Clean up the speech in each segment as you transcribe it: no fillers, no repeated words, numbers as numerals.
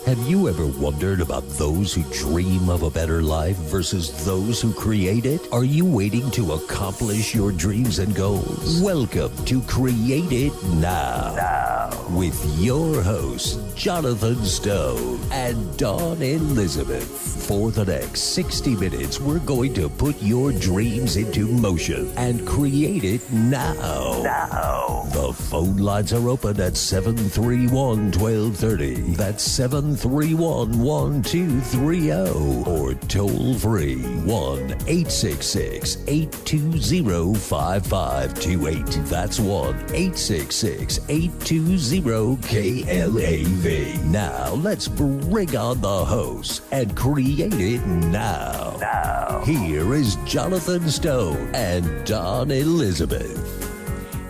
Have you ever wondered about those who dream of a better life versus those who create it? Are you waiting to accomplish your dreams and goals? Welcome to Create It Now. With your hosts, Jonathan Stone and Dawn Elizabeth. For the next 60 minutes, we're going to put your dreams into motion and create it now. The phone lines are open at 731-1230. That's 731-1230. Or toll free 1-866-820-5528. That's 1-866-820-KLAV. Now let's bring on the host and create it now. Here is Jonathan Stone and Dawn Elizabeth.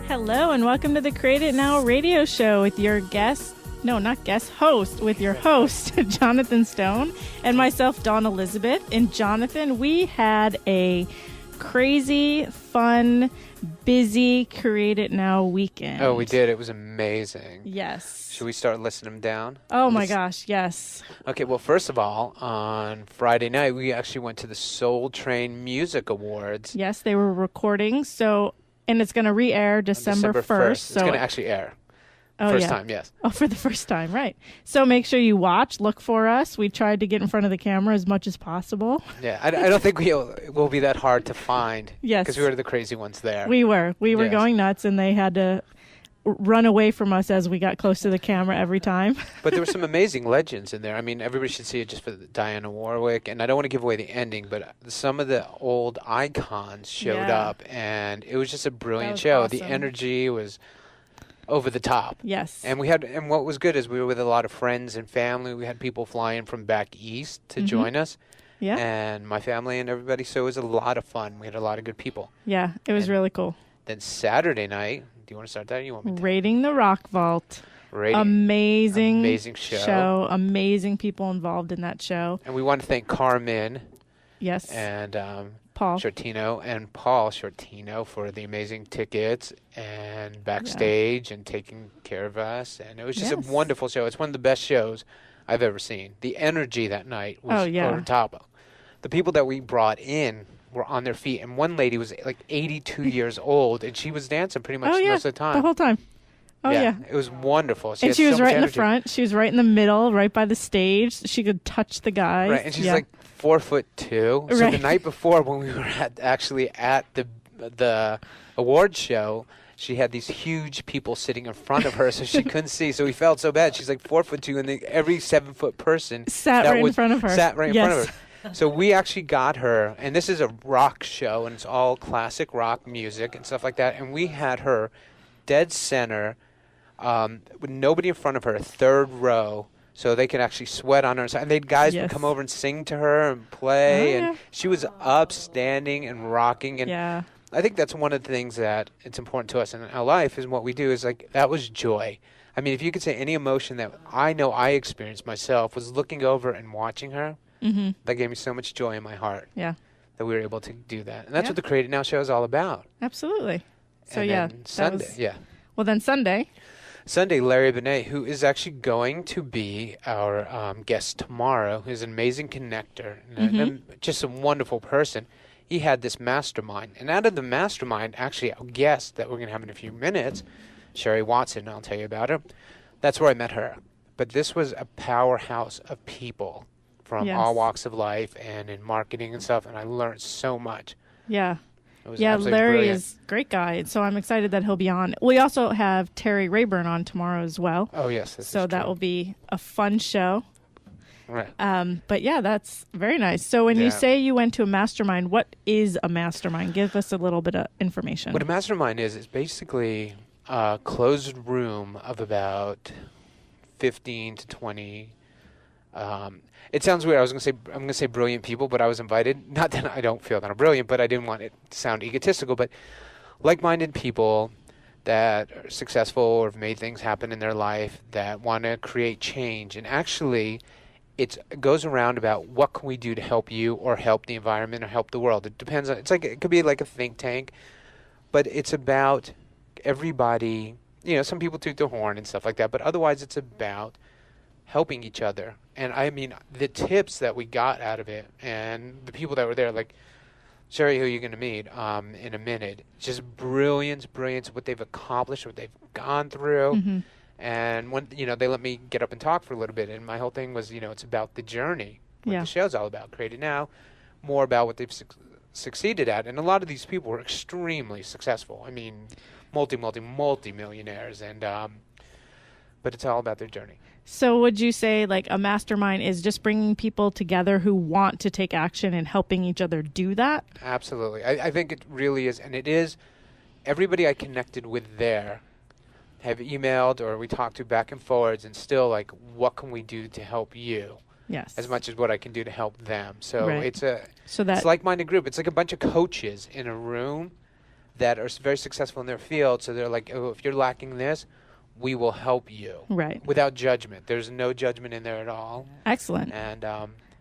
Hello and welcome to the Create It Now radio show with your host, with your host, Jonathan Stone, and myself, Dawn Elizabeth. And Jonathan, we had a crazy, fun, busy Create It Now weekend. Oh, we did. It was amazing. Yes. Should we start listing them down? Oh, my gosh, yes. Okay, well, first of all, on Friday night, we actually went to the Soul Train Music Awards. Yes, they were recording, and it's going to re-air December 1st. It's going to actually air. Time, yes. Oh, for the first time, right. So make sure you watch, look for us. We tried to get in front of the camera as much as possible. Yeah, I don't think it will be that hard to find. Yes. Because we were the crazy ones there. We were going nuts, and they had to run away from us as we got close to the camera every time. But there were some amazing legends in there. I mean, everybody should see it just for Diana Warwick. And I don't want to give away the ending, but some of the old icons showed up, and it was just a brilliant show. Awesome. The energy was over the top. Yes. And what was good is we were with a lot of friends and family. We had people flying from back east to join us. Yeah. And my family and everybody. So it was a lot of fun. We had a lot of good people. Yeah, it was really cool. Then Saturday night, do you want to start that or you want me to? Raiding the Rock Vault. Amazing show. Amazing people involved in that show. And we want to thank Carmen. Yes. And Paul Shortino for the amazing tickets and backstage and taking care of us. And it was just a wonderful show. It's one of the best shows I've ever seen. The energy that night was over the top. The people that we brought in were on their feet. And one lady was like 82 years old, and she was dancing pretty much most of the time. The whole time. Oh, yeah. It was wonderful. She was right in the front. She was right in the middle, right by the stage. She could touch the guys. Right, and she's like 4'2". So the night before, when we were at the award show, she had these huge people sitting in front of her, so she couldn't see. So we felt so bad. She's like 4'2", and every 7-foot person sat right in front of her. So we actually got her, and this is a rock show, and it's all classic rock music and stuff like that. And we had her dead center, with nobody in front of her, third row, so they could actually sweat on her. And guys would come over and sing to her and play, and she was up, standing, and rocking. And I think that's one of the things that it's important to us in our life is what we do is like that was joy. I mean, if you could say any emotion that I know I experienced myself was looking over and watching her, that gave me so much joy in my heart. Yeah. That we were able to do that. And that's what the Create It Now show is all about. Absolutely. So and Sunday, Well, then Sunday, Larry Benet, who is actually going to be our guest tomorrow, who's an amazing connector and just a wonderful person. He had this mastermind. And out of the mastermind, actually, our guest that we're going to have in a few minutes, Sherry Watson, I'll tell you about her. That's where I met her. But this was a powerhouse of people from all walks of life and in marketing and stuff, and I learned so much. Yeah. Larry brilliant. Is a great guy, so I'm excited that he'll be on. We also have Terry Rayburn on tomorrow as well. Oh, yes. So that will be a fun show. Right. But that's very nice. So when you say you went to a mastermind, what is a mastermind? Give us a little bit of information. What a mastermind is basically a closed room of about 15 to 20. It sounds weird. I'm going to say brilliant people, but I was invited. Not that I don't feel that I'm brilliant, but I didn't want it to sound egotistical. But like-minded people that are successful or have made things happen in their life that want to create change. And actually, it goes around about what can we do to help you or help the environment or help the world. It depends on. It could be like a think tank, but it's about everybody. Some people toot their horn and stuff like that, but otherwise, it's about helping each other. And I mean, the tips that we got out of it, and the people that were there, like Sherry, who you're going to meet in a minute, just brilliance, what they've accomplished, what they've gone through. Mm-hmm. And when they let me get up and talk for a little bit, and my whole thing was, it's about the journey. What the show's all about. Create It Now, more about what they've succeeded at. And a lot of these people were extremely successful. I mean, multi-millionaires, and but it's all about their journey. So would you say like a mastermind is just bringing people together who want to take action and helping each other do that? Absolutely. I think it really is. And it is. Everybody I connected with there have emailed or we talked to back and forwards, and still like, what can we do to help you? Yes. As much as what I can do to help them. So it's it's like-minded group. It's like a bunch of coaches in a room that are very successful in their field. So they're like, oh, if you're lacking this, we will help you. Right. Without judgment. There's no judgment in there at all. Excellent. And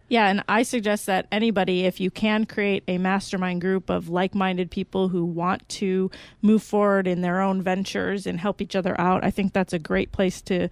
yeah, and I suggest that anybody, if you can create a mastermind group of like-minded people who want to move forward in their own ventures and help each other out, I think that's a great place to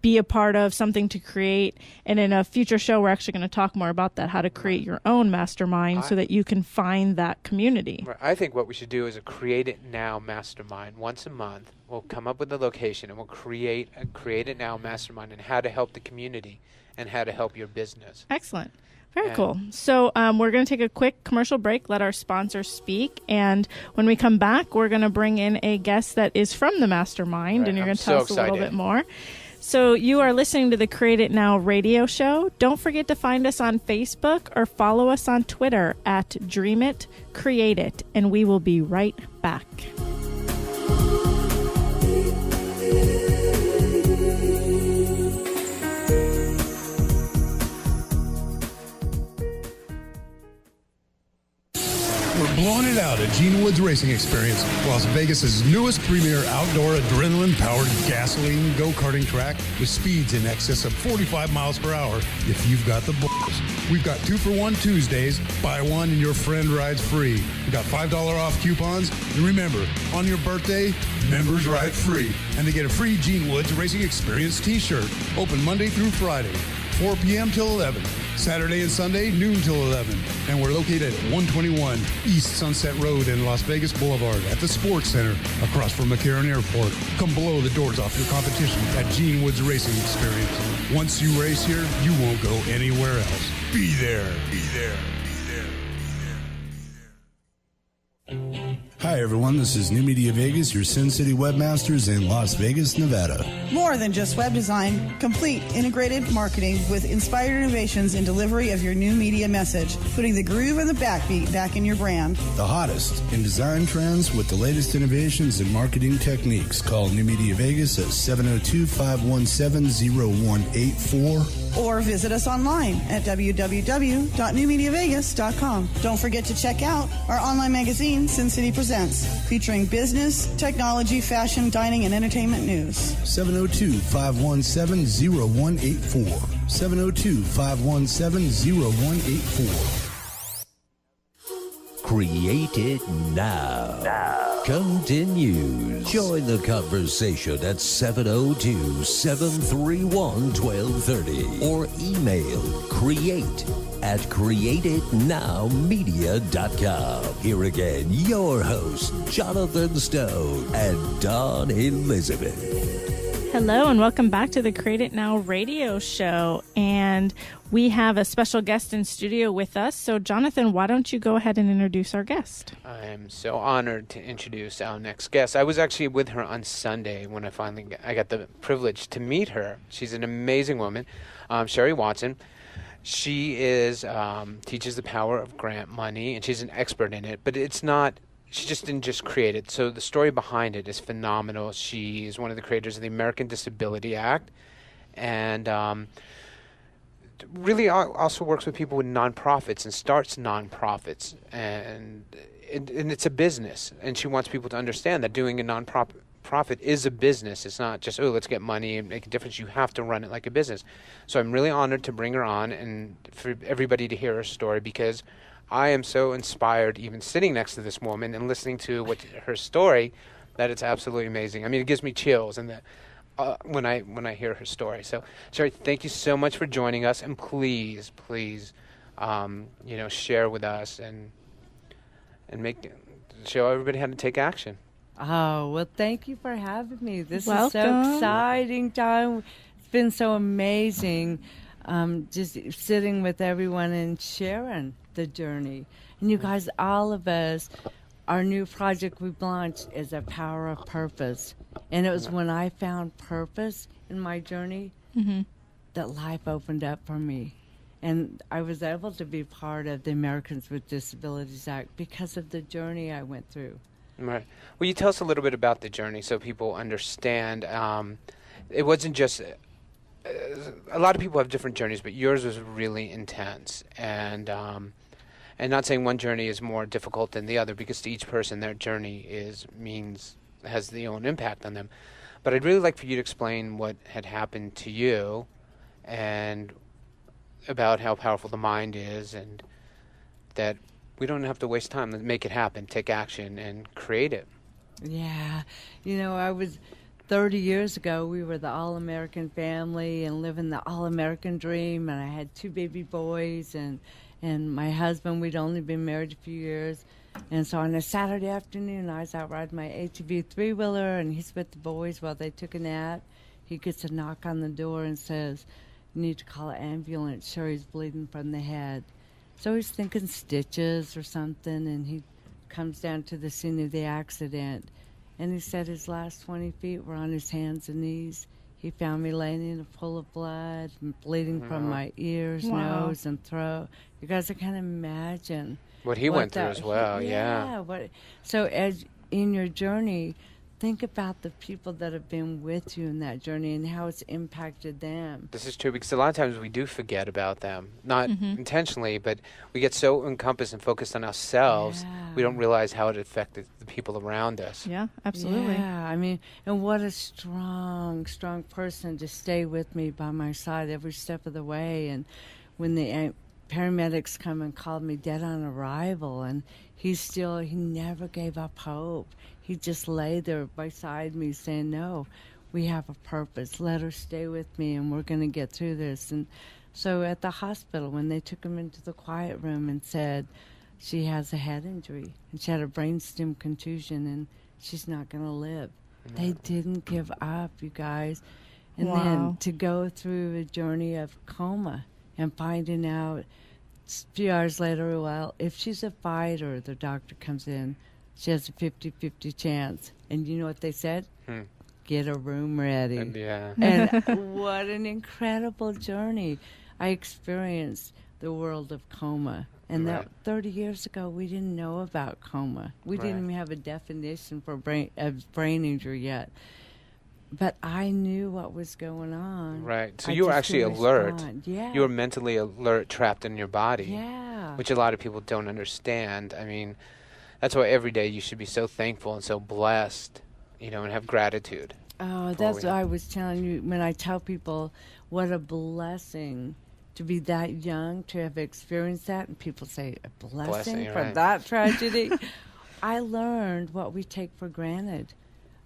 be a part of, something to create. And in a future show, we're actually going to talk more about that, how to create your own mastermind so that you can find that community. I think what we should do is a Create It Now mastermind once a month. We'll come up with a location and we'll create a Create It Now mastermind and how to help the community and how to help your business. Excellent. Very cool. So we're going to take a quick commercial break, let our sponsors speak. And when we come back, we're going to bring in a guest that is from the mastermind, and you're going to tell us a little bit more. So you are listening to the Create It Now radio show. Don't forget to find us on Facebook or follow us on Twitter at Dream It, Create It, and we will be right back. We're blowing it out at Gene Woods Racing Experience, Las Vegas's newest premier outdoor adrenaline-powered gasoline go-karting track with speeds in excess of 45 miles per hour if you've got the balls. We've got 2-for-1 Tuesdays, buy one and your friend rides free. We've got $5 off coupons, and remember, on your birthday, members ride free. And they get a free Gene Woods Racing Experience t-shirt, open Monday through Friday, 4 p.m. till 11. Saturday and Sunday, noon till 11. And we're located at 121 East Sunset Road in Las Vegas Boulevard at the Sports Center across from McCarran Airport. Come blow the doors off your competition at Gene Woods Racing Experience. Once you race here, you won't go anywhere else. Be there. Be there. Hi, everyone. This is New Media Vegas, your Sin City webmasters in Las Vegas, Nevada. More than just web design, complete integrated marketing with inspired innovations in delivery of your new media message, putting the groove and the backbeat back in your brand. The hottest in design trends with the latest innovations in marketing techniques. Call New Media Vegas at 702-517-0184. Or visit us online at www.newmediavegas.com. Don't forget to check out our online magazine, Sin City Presents, featuring business, technology, fashion, dining, and entertainment news. 702-517-0184. 702-517-0184. Create It Now. Continues. Join the conversation at 702-731-1230 or email create@createitnowmedia.com. Here again, your hosts, Jonathan Stone and Dawn Elizabeth. Hello and welcome back to the Create It Now radio show. And we have a special guest in studio with us. So Jonathan, why don't you go ahead and introduce our guest? I am so honored to introduce our next guest. I was actually with her on Sunday when I got the privilege to meet her. She's an amazing woman, Sherry Watson. She is teaches the power of grant money, and she's an expert in it. But it's not. She just didn't just create it. So the story behind it is phenomenal. She is one of the creators of the American Disability Act, and really also works with people with nonprofits and starts nonprofits. And it's a business. And she wants people to understand that doing a nonprofit is a business. It's not just, let's get money and make a difference. You have to run it like a business. So I'm really honored to bring her on and for everybody to hear her story, because I am so inspired even sitting next to this woman and listening to her story that it's absolutely amazing. I mean, it gives me chills. And when I hear her story. So, Sherry, thank you so much for joining us, and please, share with us and show everybody how to take action. Oh, well, thank you for having me. This Welcome. is so exciting time. It's been so amazing just sitting with everyone and sharing the journey. And you guys, all of us, our new project we've launched is A Power of Purpose. And it was when I found purpose in my journey that life opened up for me. And I was able to be part of the Americans with Disabilities Act because of the journey I went through. Right. Will you tell us a little bit about the journey so people understand? It wasn't just... a lot of people have different journeys, but yours was really intense. And not saying one journey is more difficult than the other, because to each person their journey has the own impact on them. But I'd really like for you to explain what had happened to you and about how powerful the mind is, and that we don't have to waste time. Let's make it happen, take action, and create it. Yeah. I was 30 years ago, we were the all-American family and living the all-American dream, and I had 2 baby boys, and my husband, we'd only been married a few years. And so on a Saturday afternoon, I was out riding my ATV 3-wheeler, and he's with the boys while they took a nap. He gets a knock on the door and says, "You need to call an ambulance. Sherry's bleeding from the head." So he's thinking stitches or something, and he comes down to the scene of the accident. And he said his last 20 feet were on his hands and knees. He found me laying in a pool of blood, and bleeding from my ears, nose, and throat. You guys can imagine what he went through as well. Yeah. So as in your journey, think about the people that have been with you in that journey and how it's impacted them. This is true, because a lot of times we do forget about them. Not intentionally, but we get so encompassed and focused on ourselves, we don't realize how it affected the people around us. Yeah, absolutely. Yeah, I mean, and what a strong person to stay with me by my side every step of the way. And when the paramedics come and called me dead on arrival, and he never gave up hope. He just lay there beside me saying, "No, we have a purpose. Let her stay with me, and we're going to get through this." And so at the hospital, when they took him into the quiet room and said, "She has a head injury, and she had a brainstem contusion, and she's not going to live." They didn't give up, you guys. And then to go through a journey of coma and finding out a few hours later, well, if she's a fighter, the doctor comes in, she has a 50-50 chance. And you know what they said? Get a room ready. And what an incredible journey. I experienced the world of coma. And that 30 years ago, we didn't know about coma. We didn't even have a definition for brain injury yet. But I knew what was going on. Right. So you were actually alert. Yeah. You were mentally alert, trapped in your body. Yeah. Which a lot of people don't understand. I mean, that's why every day you should be so thankful and so blessed, and have gratitude. Oh, that's what I was telling you when I tell people what a blessing to be that young, to have experienced that. And people say, a blessing for that tragedy? I learned what we take for granted.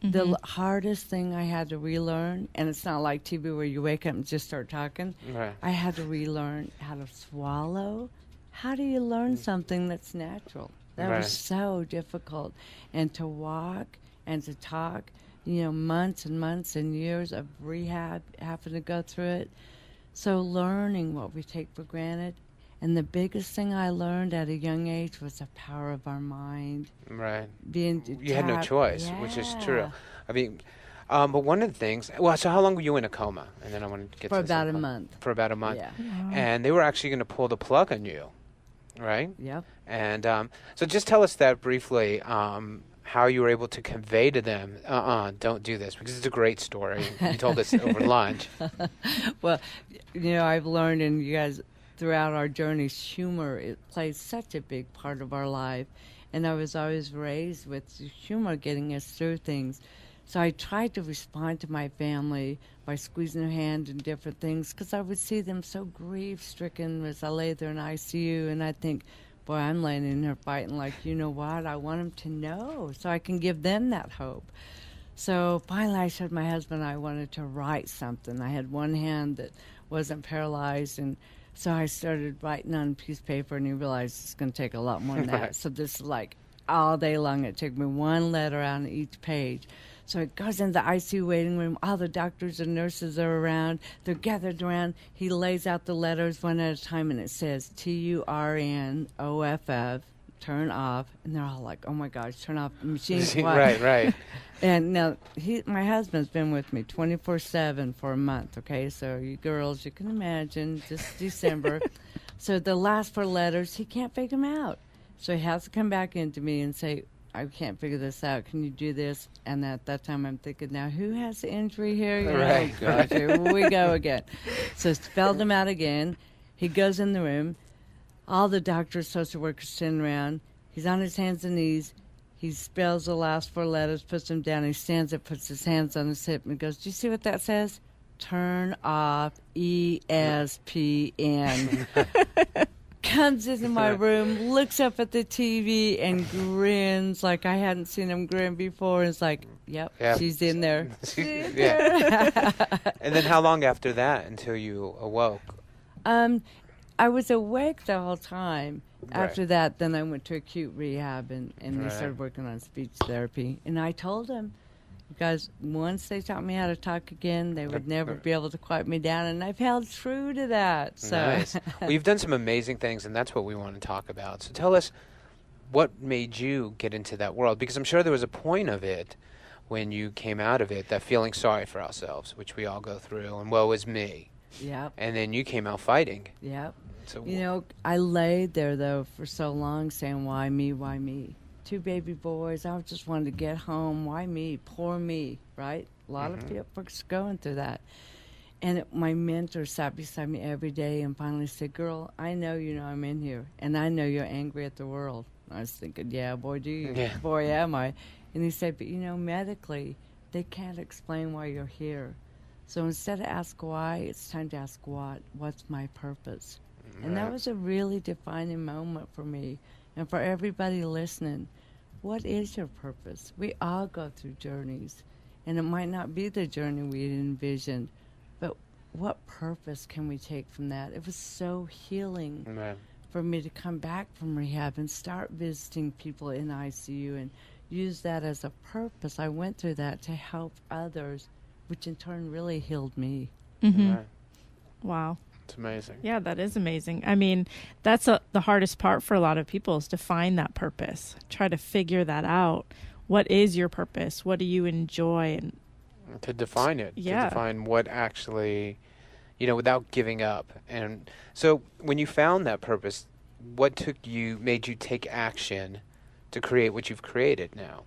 The hardest thing I had to relearn, and it's not like TV where you wake up and just start talking. I had to relearn how to swallow. How do you learn something that's natural? That was so difficult. And to walk and to talk, months and months and years of rehab, having to go through it. So learning what we take for granted. And the biggest thing I learned at a young age was the power of our mind. Right. You had no choice, which is true. I mean, but one of the things, so how long were you in a coma? And then I wanted to get for about a month. For about a month. Yeah. And they were actually going to pull the plug on you, right? Yep. And so just tell us that briefly, how you were able to convey to them, don't do this, because it's a great story. You told us over lunch. Well, I've learned, and you guys, throughout our journeys, humor, it plays such a big part of our life. And I was always raised with humor getting us through things. So I tried to respond to my family by squeezing their hand and different things, because I would see them so grief-stricken as I lay there in ICU, and I'd think, boy, I'm laying in there fighting like, you know what, I want them to know so I can give them that hope. So finally I said my husband I wanted to write something. I had one hand that wasn't paralyzed, and so I started writing on a piece of paper, and he realized it's going to take a lot more than that. Right. So this is like all day long. It took me one letter on each page. So it goes in the ICU waiting room. All the doctors and nurses are around. They're gathered around. He lays out the letters one at a time, and it says TURNOFF, turn off. And they're all like, oh, my gosh, turn off the machines. What? Right. And now my husband's been with me 24/7 for a month, okay? So you girls, you can imagine, just December. So the last 4 letters, he can't figure them out. So he has to come back into me and say, I can't figure this out. Can you do this? And at that time, I'm thinking, now who has the injury here? You Right. know, gosh, here we go again. So spelled them out again. He goes in the room. All the doctors, social workers sitting around. He's on his hands and knees. He spells the last 4 letters, puts them down. He stands up, puts his hands on his hip, and goes, do you see what that says? Turn off ESPN. Comes into my room, looks up at the TV, and grins like I hadn't seen him grin before. And it's like, yep, she's in there. Yeah. And then how long after that until you awoke? I was awake the whole time. After that, then I went to acute rehab, and they started working on speech therapy. And I told them, because once they taught me how to talk again, they would never be able to quiet me down, and I've held true to that. So. Nice. Well, you've done some amazing things, and that's what we want to talk about. So tell us, what made you get into that world? Because I'm sure there was a point of it when you came out of it, that feeling sorry for ourselves, which we all go through, and woe is me. Yep. And then you came out fighting. Yep. So you know, I laid there, though, for so long saying, why me, why me? 2 baby boys, I just wanted to get home. Why me? Poor me, right? A lot of folks going through that. And my mentor sat beside me every day and finally said, girl, I know you know I'm in here, and I know you're angry at the world. I was thinking, yeah, boy, do you. Yeah. Boy, am I. And he said, but, you know, medically, they can't explain why you're here. So instead of ask why, it's time to ask what. What's my purpose? And that was a really defining moment for me and for everybody listening. What is your purpose? We all go through journeys, and it might not be the journey we envisioned, but what purpose can we take from that? It was so healing for me to come back from rehab and start visiting people in ICU and use that as a purpose. I went through that to help others, which in turn really healed me. Mm-hmm. Wow. It's amazing. Yeah, that is amazing. I mean, that's the hardest part for a lot of people, is to find that purpose. Try to figure that out. What is your purpose? What do you enjoy? And to define it. Yeah. To define what actually, you know, without giving up. And so when you found that purpose, what made you take action to create what you've created now?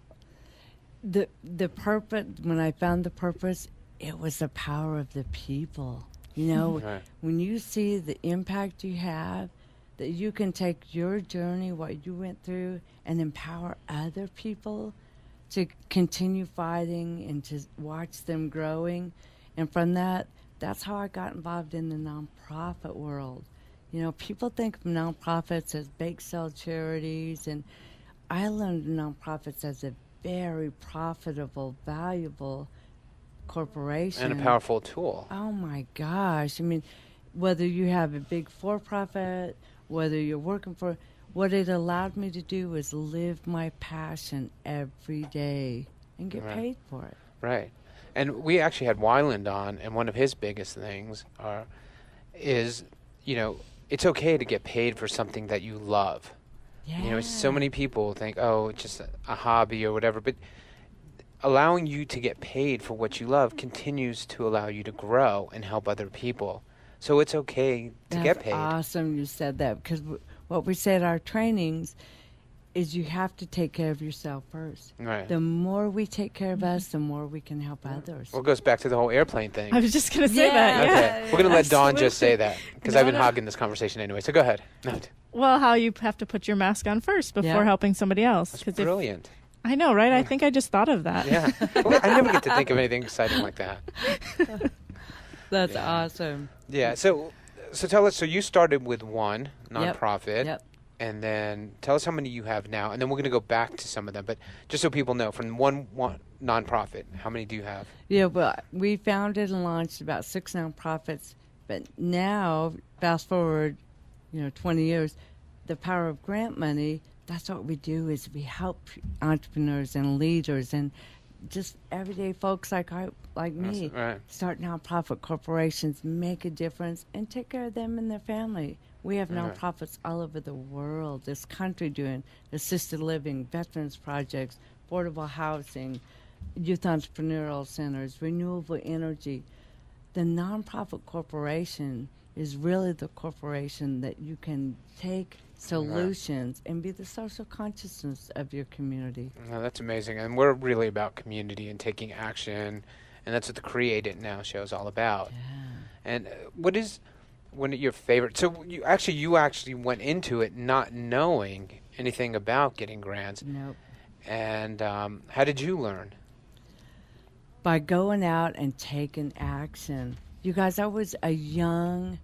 The purpose, when I found the purpose, it was the power of the people. You know, when you see the impact you have, that you can take your journey, what you went through, and empower other people to continue fighting and to watch them growing. And from that, that's how I got involved in the nonprofit world. You know, people think of nonprofits as bake sale charities, and I learned nonprofits as a very profitable, valuable corporation. And a powerful tool. Oh, my gosh. I mean, whether you have a big for-profit, whether you're working for, what it allowed me to do was live my passion every day and get paid for it. Right. And we actually had Wyland on, and one of his biggest things is, you know, it's okay to get paid for something that you love. Yeah. You know, so many people think, oh, it's just a hobby or whatever, but allowing you to get paid for what you love continues to allow you to grow and help other people. So it's okay to get paid. That's awesome you said that, because what we say at our trainings is you have to take care of yourself first. Right. The more we take care of us, the more we can help others. Well, it goes back to the whole airplane thing. I was just going to say that. Yeah. Okay. We're going to let Dawn just say Absolutely. that, because No, I've been no. hogging this conversation anyway. So go ahead. No. Well, how you have to put your mask on first before helping somebody else. That's 'Cause brilliant. I know, right? I think I just thought of that. Yeah. Well, I never get to think of anything exciting like that. That's awesome. Yeah. So tell us, so you started with one nonprofit. Yep. And then tell us how many you have now, and then we're going to go back to some of them. But just so people know, from one nonprofit? How many do you have? Yeah, well, we founded and launched about 6 nonprofits, but now, fast forward, 20 years, the power of grant money, that's what we do is we help entrepreneurs and leaders and just everyday folks like me start nonprofit corporations, make a difference, and take care of them and their family. We have nonprofits all over the world, this country, doing assisted living, veterans projects, affordable housing, youth entrepreneurial centers, renewable energy. The nonprofit corporation is really the corporation that you can take solutions and be the social consciousness of your community. Oh, that's amazing. And we're really about community and taking action, and that's what the Create It Now show is all about. Yeah. And what is one of your favorite? So you actually went into it not knowing anything about getting grants. Nope. And how did you learn? By going out and taking action. You guys, I was a young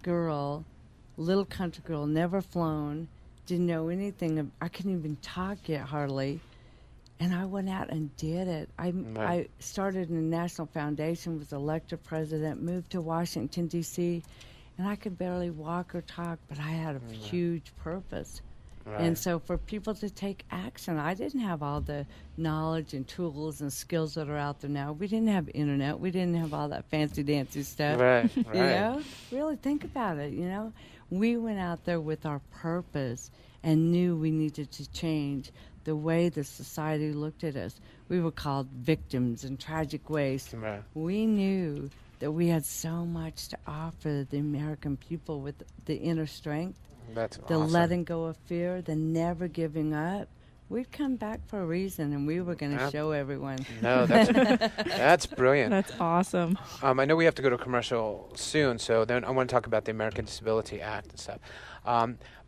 girl, little country girl, never flown, didn't know anything. I couldn't even talk yet hardly. And I went out and did it. I started in a national foundation, was elected president, moved to Washington, D.C., and I could barely walk or talk, but I had a huge purpose. Right. And so for people to take action, I didn't have all the knowledge and tools and skills that are out there now. We didn't have internet. We didn't have all that fancy-dancy stuff. Right, You know? Really think about it, We went out there with our purpose and knew we needed to change the way the society looked at us. We were called victims in tragic ways. Right. We knew that we had so much to offer the American people with the inner strength, the awesome. Letting go of fear, the never giving up. We'd come back for a reason, and we were going to show everyone. No, that's brilliant. That's awesome. I know we have to go to commercial soon, so then I want to talk about the American Disability Act and stuff.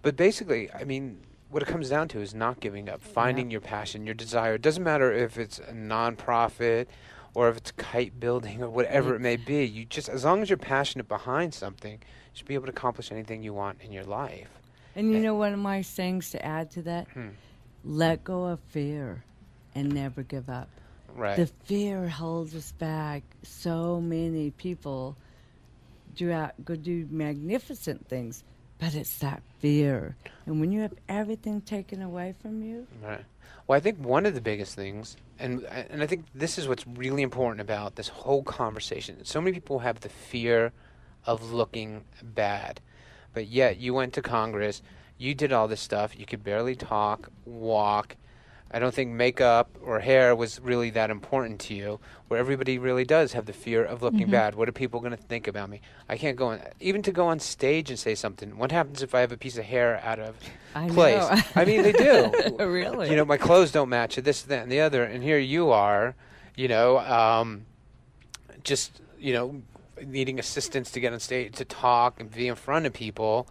But basically, I mean, what it comes down to is not giving up, finding your passion, your desire. It doesn't matter if it's a nonprofit or if it's kite building or whatever it may be. You just, as long as you're passionate behind something, you should be able to accomplish anything you want in your life. And you know one of my sayings to add to that? Let go of fear and never give up. Right. The fear holds us back. So many people go do magnificent things, but it's that fear. And when you have everything taken away from you. Right. Well, I think one of the biggest things, and I think this is what's really important about this whole conversation. So many people have the fear of looking bad, but yet you went to Congress, you did all this stuff, you could barely talk, walk. I don't think makeup or hair was really that important to you, where everybody really does have the fear of looking bad. What are people going to think about me? I can't go on, even to go on stage and say something. What happens if I have a piece of hair out of place? I mean, they do. Really? My clothes don't match it, this, that, and the other. And here you are, needing assistance to get on stage, to talk and be in front of people.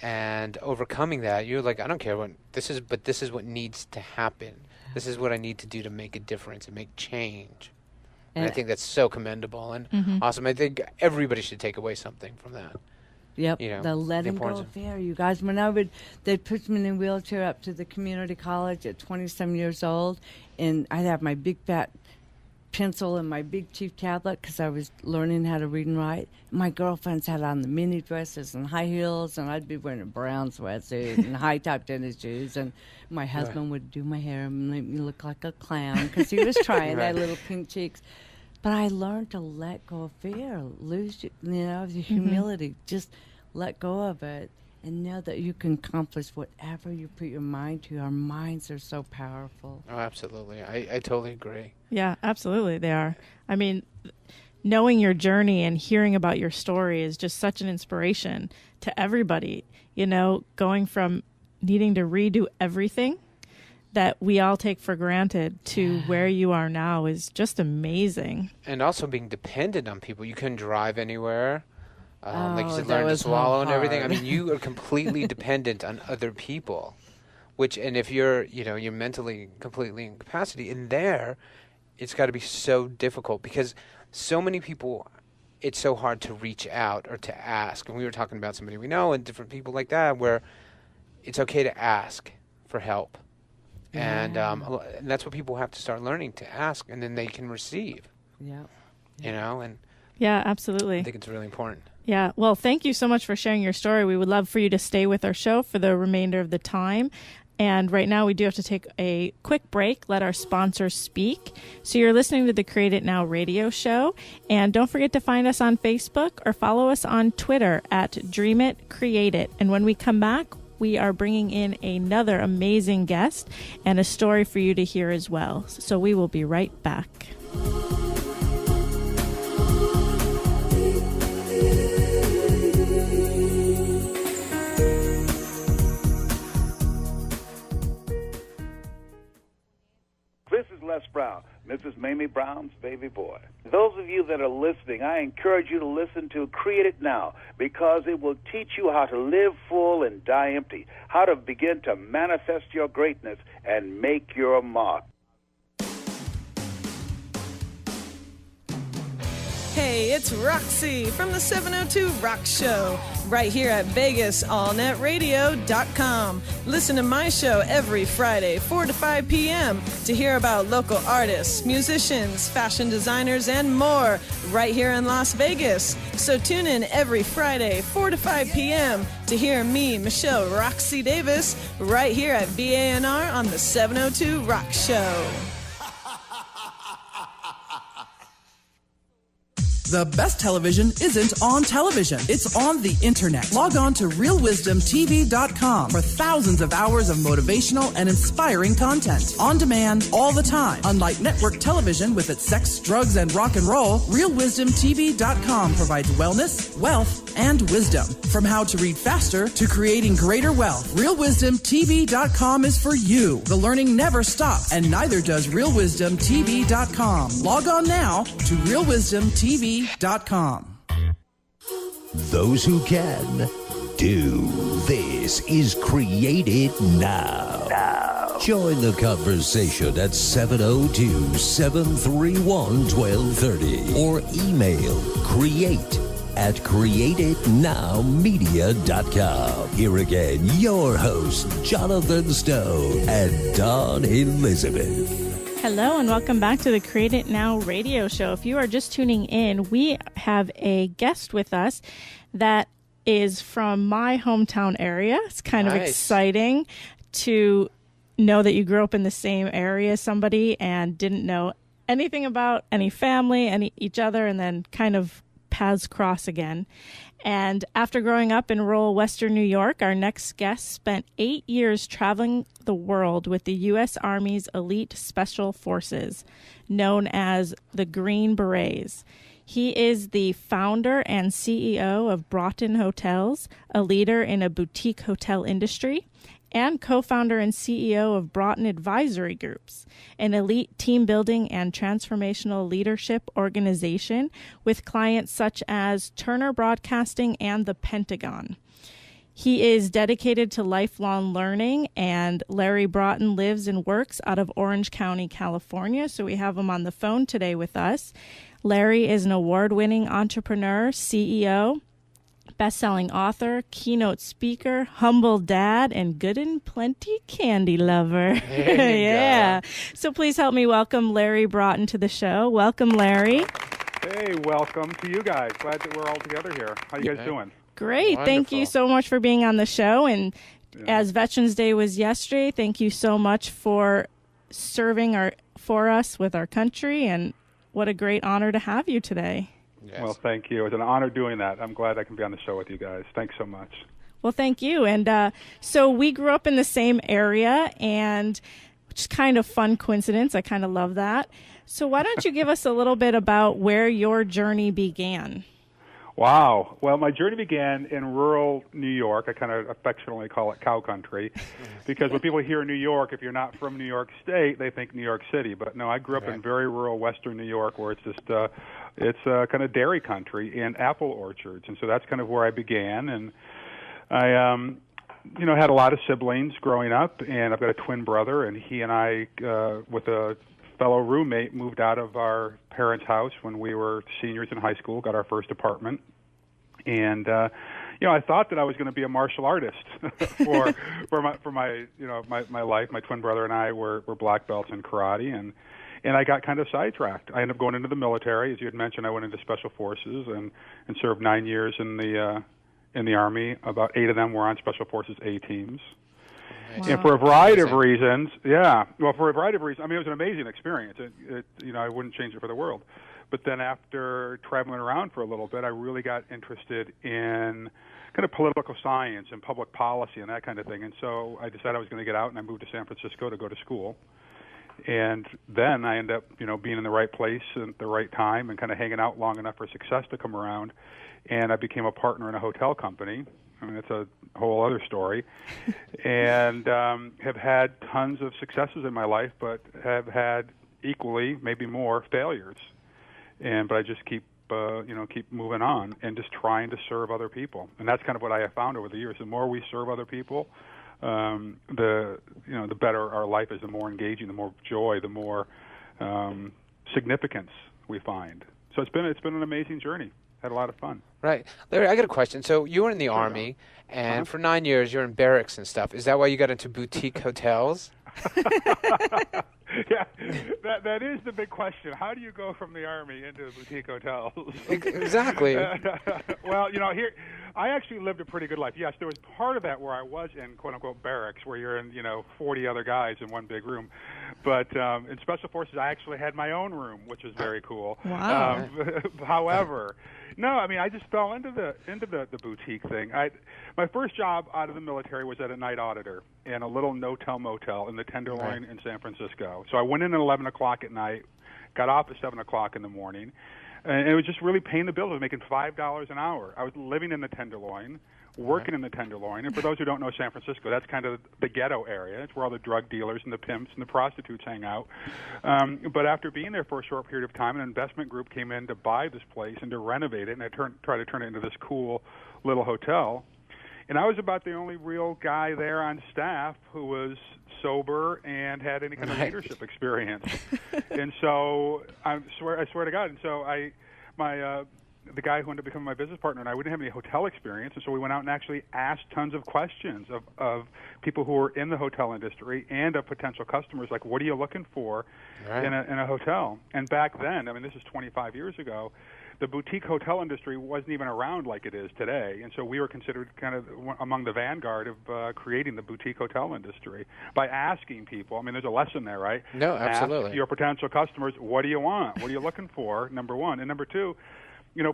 And overcoming that, you're like, I don't care what this is, but this is what needs to happen. This is what I need to do to make a difference and make change. And I think that's so commendable and awesome. I think everybody should take away something from that. Yep, the letting go of fear. You guys, they'd push me in a wheelchair up to the community college at 27 years old, and I'd have my big fat pencil and my big chief tablet because I was learning how to read and write. My girlfriends had on the mini dresses and high heels, and I'd be wearing a brown sweatsuit and high-top tennis shoes, and my husband would do my hair and make me look like a clown because he was trying. I had little pink cheeks. But I learned to let go of fear, lose, the humility, just let go of it and know that you can accomplish whatever you put your mind to. Our minds are so powerful. Oh, absolutely. I totally agree. Yeah, absolutely they are. I mean, knowing your journey and hearing about your story is just such an inspiration to everybody. Going from needing to redo everything that we all take for granted to where you are now is just amazing. And also being dependent on people. You couldn't drive anywhere. Like you said, that learn to swallow and everything. hard. I mean, you are completely dependent on other people. And if you're mentally completely incapacitated in there, it's got to be so difficult because so many people, it's so hard to reach out or to ask. And we were talking about somebody we know and different people like that where it's okay to ask for help. And that's what people have to start learning, to ask, and then they can receive. Yeah. You know, and Yeah, absolutely. I think it's really important. Yeah. Well, thank you so much for sharing your story. We would love for you to stay with our show for the remainder of the time. And right now we do have to take a quick break, let our sponsors speak. So you're listening to the Create It Now radio show. And don't forget to find us on Facebook or follow us on Twitter at Dream It, Create It. And when we come back, we are bringing in another amazing guest and a story for you to hear as well. So we will be right back. This is Les Brown, Mrs. Mamie Brown's baby boy. Those of you that are listening, I encourage you to listen to Create It Now, because it will teach you how to live full and die empty, how to begin to manifest your greatness and make your mark. Hey, it's Roxy from the 702 Rock Show, right here at VegasAllNetRadio.com. Listen to my show every Friday, 4 to 5 p.m. to hear about local artists, musicians, fashion designers, and more right here in Las Vegas. So tune in every Friday, 4 to 5 p.m. to hear me, Michelle Roxy Davis, right here at VANR on the 702 Rock Show. The best television isn't on television. It's on the internet. Log on to realwisdomtv.com for thousands of hours of motivational and inspiring content. On demand, all the time. Unlike network television with its sex, drugs, and rock and roll, realwisdomtv.com provides wellness, wealth, and wisdom. From how to read faster to creating greater wealth, realwisdomtv.com is for you. The learning never stops, and neither does realwisdomtv.com. Log on now to realwisdomtv.com. Those who can, do. This is Create It Now. Join the conversation at 702-731-1230 or email create@createitnowmedia.com. Here again, your host, Jonathan Stone and Dawn Elizabeth. Hello and welcome back to the Create It Now radio show. If you are just tuning in, we have a guest with us that is from my hometown area. It's kind of exciting to know that you grew up in the same area as somebody and didn't know anything about any family, each other, and then kind of paths cross again. And after growing up in rural Western New York, our next guest spent 8 years traveling the world with the U.S. Army's elite special forces, known as the Green Berets. He is the founder and CEO of Broughton Hotels, a leader in a boutique hotel industry, and co-founder and CEO of Broughton Advisory Groups, an elite team building and transformational leadership organization with clients such as Turner Broadcasting and the Pentagon. He is dedicated to lifelong learning, and Larry Broughton lives and works out of Orange County, California, so we have him on the phone today with us. Larry is an award-winning entrepreneur, CEO, best-selling author, keynote speaker, humble dad, and good and plenty candy lover. Yeah. So please help me welcome Larry Broughton to the show. Welcome, Larry. Hey, welcome to you guys. Glad that we're all together here. How you guys doing? Great. Wonderful. Thank you so much for being on the show. And as Veterans Day was yesterday, thank you so much for serving for us with our country. And what a great honor to have you today. Yes. Well, thank you. It's an honor doing that. I'm glad I can be on the show with you guys. Thanks so much. Well, thank you. And so we grew up in the same area, and which is kind of fun coincidence. I kind of love that. So why don't you give us a little bit about where your journey began? Wow. Well, my journey began in rural New York. I kind of affectionately call it cow country, because when people hear New York, if you're not from New York State, they think New York City. But no, I grew up in very rural Western New York, where it's just it's kind of dairy country and apple orchards, and so that's kind of where I began. And I had a lot of siblings growing up, and I've got a twin brother, and he and I, with a fellow roommate, moved out of our parents' house when we were seniors in high school, got our first apartment. And, I thought that I was going to be a martial artist for my my life. My twin brother and I were black belts in karate, and I got kind of sidetracked. I ended up going into the military, as you had mentioned. I went into special forces and served 9 years in the Army. About 8 of them were on Special Forces A teams. Wow. And for a variety of reasons, I mean, it was an amazing experience. I wouldn't change it for the world. But then after traveling around for a little bit, I really got interested in kind of political science and public policy and that kind of thing. And so I decided I was going to get out, and I moved to San Francisco to go to school. And then I ended up, being in the right place at the right time and kind of hanging out long enough for success to come around. And I became a partner in a hotel company. I mean, it's a whole other story. And have had tons of successes in my life, but have had equally, maybe more, failures. But I just keep moving on and just trying to serve other people. And that's kind of what I have found over the years. The more we serve other people, the better our life is, the more engaging, the more joy, the more significance we find. So it's been an amazing journey. Had a lot of fun. Right. Larry, I got a question. So you were in the Army, and for 9 years you're in barracks and stuff. Is that why you got into boutique hotels? Yeah, that is the big question. How do you go from the Army into boutique hotels? Exactly. Well, here, I actually lived a pretty good life. Yes, there was part of that where I was in quote-unquote barracks, where you're in 40 other guys in one big room. But in Special Forces, I actually had my own room, which is very cool. Wow. However, no, I mean, I just fell into the boutique thing. My first job out of the military was at a night auditor in a little no-tell motel in the Tenderloin in San Francisco. So I went in at 11 o'clock at night, got off at 7 o'clock in the morning, and it was just really paying the bills. I was making $5 an hour. I was living in the Tenderloin, working in the Tenderloin, and for those who don't know San Francisco, that's kind of the ghetto area. It's where all the drug dealers and the pimps and the prostitutes hang out. But after being there for a short period of time, an investment group came in to buy this place and to renovate it, and I tried to turn it into this cool little hotel. And I was about the only real guy there on staff who was sober and had any kind of leadership experience. And so I swear to God. And so the guy who ended up becoming my business partner and I, we didn't have any hotel experience, and so we went out and actually asked tons of questions of people who were in the hotel industry and of potential customers, like, what are you looking for in a hotel? And back then, I mean, this is 25 years ago, the boutique hotel industry wasn't even around like it is today, and so we were considered kind of among the vanguard of creating the boutique hotel industry by asking people. I mean, there's a lesson there, right? No, absolutely. Ask your potential customers, what do you want? What are you looking for, number one? And number two,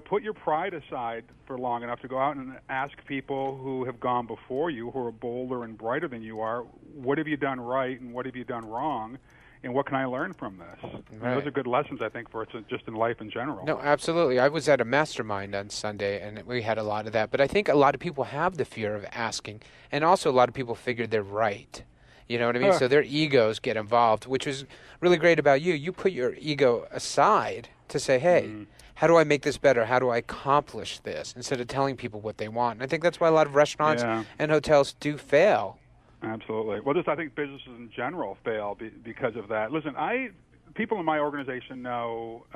put your pride aside for long enough to go out and ask people who have gone before you, who are bolder and brighter than you are, what have you done right and what have you done wrong? And what can I learn from this? Right. Those are good lessons, I think, for us just in life in general. No, absolutely. I was at a mastermind on Sunday, and we had a lot of that. But I think a lot of people have the fear of asking, and also a lot of people figure they're right. You know what I mean? So their egos get involved, which is really great about you. You put your ego aside to say, hey, how do I make this better? How do I accomplish this? Instead of telling people what they want. And I think that's why a lot of restaurants and hotels do fail. Absolutely. Well, I think businesses in general fail because of that. Listen, people in my organization know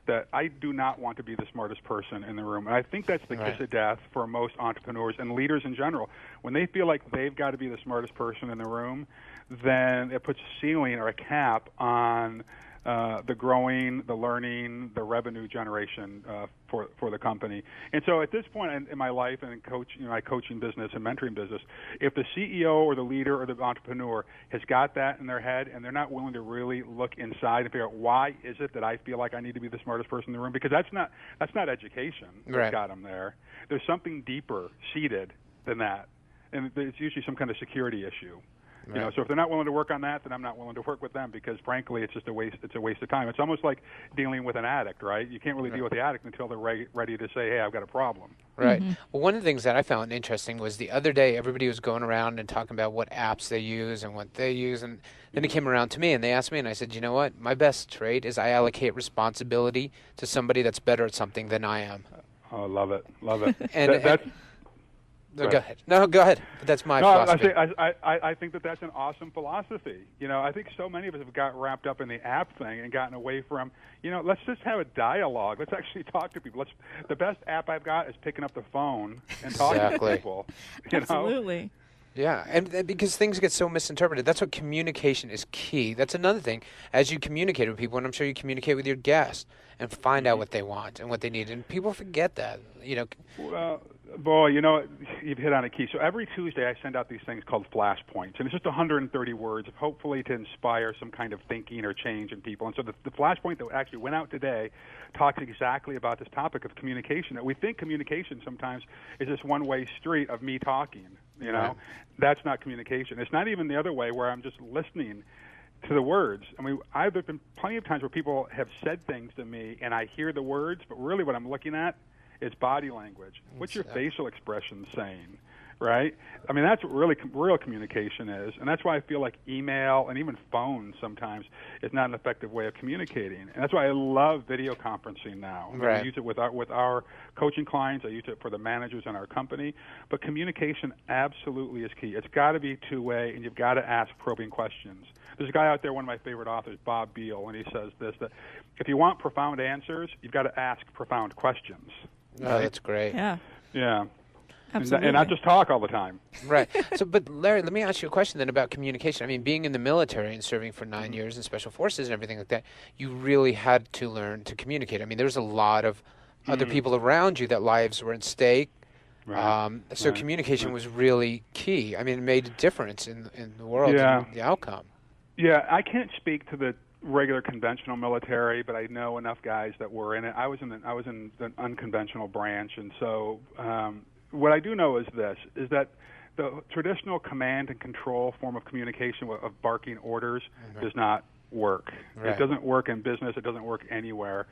that I do not want to be the smartest person in the room. And I think that's the kiss of death for most entrepreneurs and leaders in general. When they feel like they've got to be the smartest person in the room, then it puts a ceiling or a cap on the growing, the learning, the revenue generation for the company. And so at this point in my life and my coaching business and mentoring business, if the CEO or the leader or the entrepreneur has got that in their head and they're not willing to really look inside and figure out why is it that I feel like I need to be the smartest person in the room, because that's not education that's got them there. There's something deeper seated than that, and it's usually some kind of security issue. So if they're not willing to work on that, then I'm not willing to work with them, because frankly, it's just a waste. It's a waste of time. It's almost like dealing with an addict, right? You can't really deal with the addict until they're ready to say, "Hey, I've got a problem." Right. Well, one of the things that I found interesting was the other day, everybody was going around and talking about what apps they use and what they use, and then it came around to me and they asked me, and I said, you know what? My best trait is I allocate responsibility to somebody that's better at something than I am. Oh, love it, love it. And No, go ahead. No, go ahead. That's my philosophy. I think that that's an awesome philosophy. You know, I think so many of us have got wrapped up in the app thing and gotten away from, you know, let's just have a dialogue. Let's actually talk to people. The best app I've got is picking up the phone and talking to people. You Absolutely. know? Yeah, and because things get so misinterpreted. That's what communication is key. That's another thing. As you communicate with people, and I'm sure you communicate with your guests, and find out what they want and what they need. And people forget that, you know. Well, boy, you know, you've hit on a key. So every Tuesday I send out these things called flashpoints, and it's just 130 words, hopefully to inspire some kind of thinking or change in people. And so the flashpoint that actually went out today talks exactly about this topic of communication, that we think communication sometimes is this one-way street of me talking. You know, Right. That's not communication. It's not even the other way where I'm just listening to the words. I mean, there's been plenty of times where people have said things to me, and I hear the words, but really what I'm looking at is body language. What's your facial expression saying, right? I mean, that's what really real communication is, and that's why I feel like email and even phone sometimes is not an effective way of communicating. And that's why I love video conferencing now. Right. I use it with our coaching clients. I use it for the managers in our company. But communication absolutely is key. It's got to be two-way, and you've got to ask probing questions. There's a guy out there, one of my favorite authors, Bob Beal, and he says this, that if you want profound answers, you've got to ask profound questions. Oh, that's great. Yeah. Yeah. Absolutely. And not just talk all the time. Right. So, but Larry, let me ask you a question then about communication. I mean, being in the military and serving for 9 years in special forces and everything like that, you really had to learn to communicate. I mean, there's a lot of other people around you that lives were at stake. Right. So Right. communication was really key. I mean, it made a difference in the world and the outcome. Yeah, I can't speak to the regular conventional military, but I know enough guys that were in it. I was in the unconventional branch, and so what I do know is this: is that the traditional command and control form of communication of barking orders does not work. Right. It doesn't work in business. It doesn't work anywhere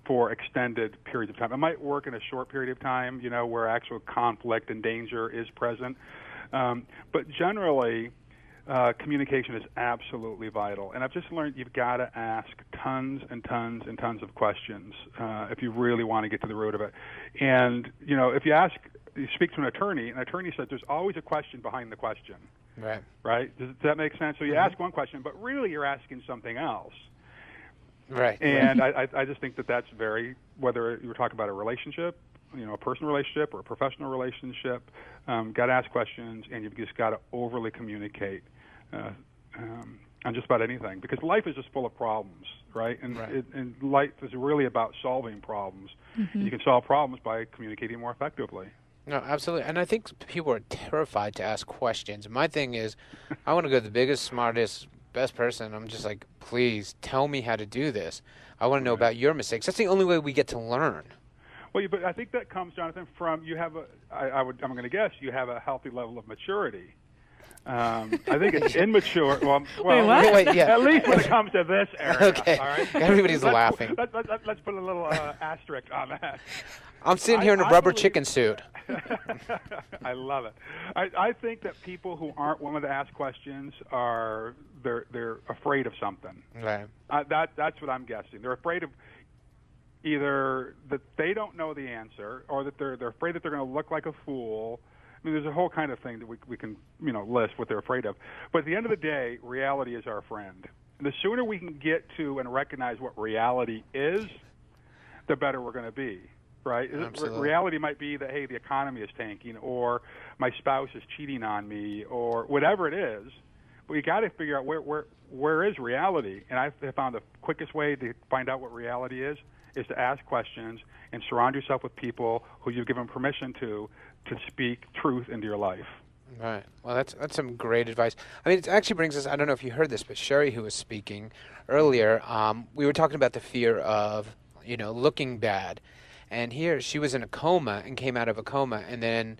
for extended periods of time. It might work in a short period of time, you know, where actual conflict and danger is present, but generally. Communication is absolutely vital, and I've just learned you've got to ask tons and tons and tons of questions if you really want to get to the root of it. And you know, if you speak to an attorney says there's always a question behind the question. Right. Right? Does that make sense? So you ask one question, but really you're asking something else. Right. And I just think that that's whether you're talking about a relationship, you know, a personal relationship or a professional relationship, got to ask questions, and you've just got to overly communicate on just about anything, because life is just full of problems, right? And, and life is really about solving problems. Mm-hmm. You can solve problems by communicating more effectively. No, absolutely. And I think people are terrified to ask questions. My thing is, I want to go to the biggest, smartest, best person. I'm just like, please tell me how to do this. I want to know about your mistakes. That's the only way we get to learn. Well, but I think that comes, Jonathan, from you have I'm going to guess you have a healthy level of maturity. I think it's immature. Well, Wait, yeah. At least when it comes to this area. Okay. All right? Everybody's laughing. Let's put a little asterisk on that. I'm sitting here in a rubber chicken suit. I love it. I think that people who aren't willing to ask questions they're afraid of something. Right. That's what I'm guessing. They're afraid of either that they don't know the answer, or that they're afraid that they're going to look like a fool. I mean, there's a whole kind of thing that we can list what they're afraid of. But at the end of the day, reality is our friend. And the sooner we can get to and recognize what reality is, the better we're going to be. Right? Reality might be that, hey, the economy is tanking, or my spouse is cheating on me, or whatever it is. But you got to figure out where is reality. And I found the quickest way to find out what reality is to ask questions and surround yourself with people who you've given permission to speak truth into your life. Right. Well, that's some great advice. I mean, it actually brings us, I don't know if you heard this, but Sherry, who was speaking earlier, we were talking about the fear of, looking bad. And here she was in a coma and came out of a coma and then,